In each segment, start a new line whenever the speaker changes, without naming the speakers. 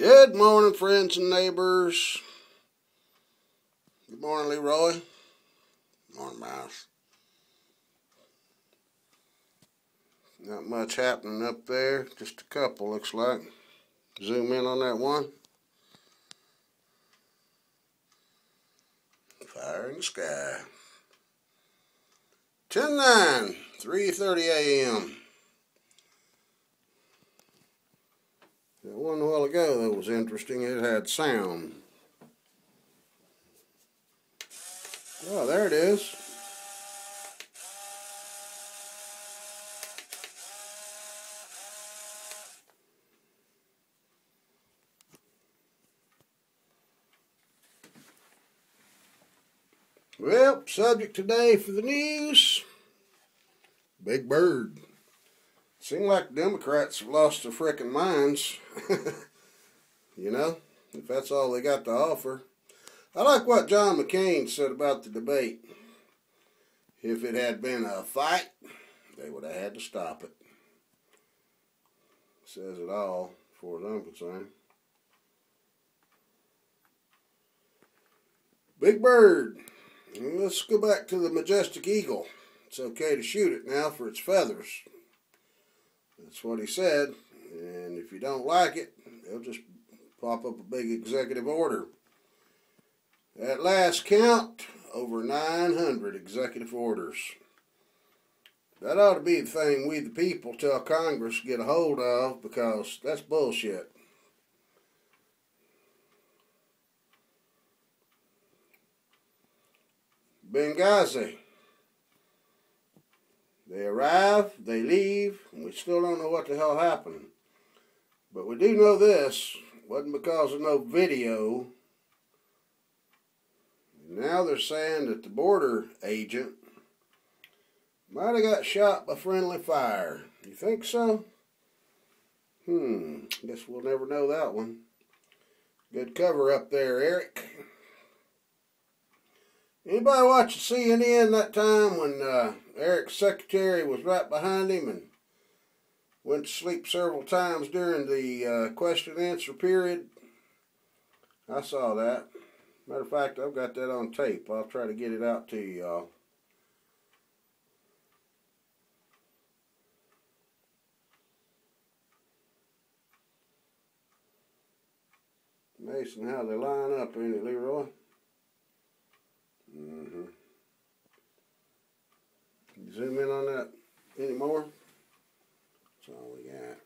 Good morning, friends and neighbors. Good morning, Leroy. Morning, Mouse. Not much happening up there. Just a couple, looks like. Zoom in on that one. Fire in the sky. 10-9, 3:30 a.m. That one a while ago that was interesting. It had sound. Oh, there it is. Well, subject today for the news, Big Bird. Seems like the Democrats have lost their frickin' minds. You know, if that's all they got to offer. I like what John McCain said about the debate. If it had been a fight, they would have had to stop it. Says it all, as far as I'm concerned. Big Bird. Let's go back to the majestic eagle. It's okay to shoot it now for its feathers. That's what he said. And if you don't like it, they'll just pop up a big executive order. At last count, over 900 executive orders. That ought to be the thing we the people tell Congress to get a hold of, because that's bullshit. Benghazi. They arrive, they leave, and we still don't know what the hell happened. But we do know this. It wasn't because of no video. Now they're saying that the border agent might have got shot by friendly fire. You think so? Guess we'll never know that one. Good cover up there, Eric. Anybody watch CNN that time when Eric's secretary was right behind him and went to sleep several times during the question and answer period? I saw that. Matter of fact, I've got that on tape. I'll try to get it out to you, y'all. Amazing how they line up, ain't it, Leroy? Can you zoom in on that anymore? That's all we got.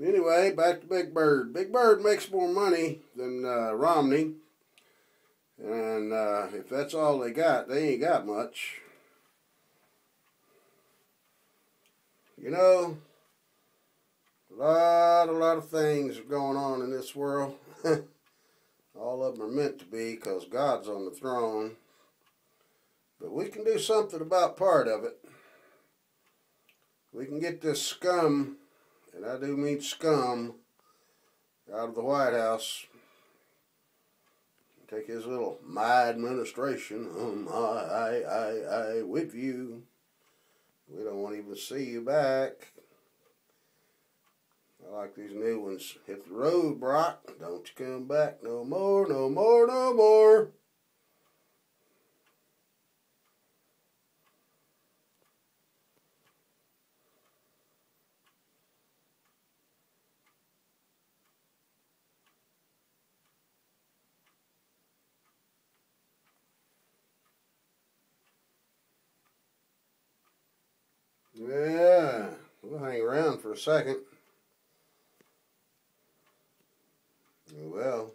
Anyway, back to Big Bird. Big Bird makes more money than Romney. And if that's all they got, they ain't got much. You know, a lot of things are going on in this world. All of them are meant to be, because God's on the throne. But we can do something about part of it. We can get this scum, and I do mean scum, out of the White House. Take his little my administration, I with you. We don't want to even see you back. I like these new ones. Hit the road, Brock. Don't you come back no more, no more, no more. Yeah, we'll hang around for a second. Well,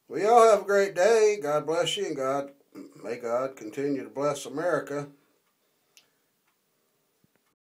y'all have a great day. God bless you, and may God continue to bless America.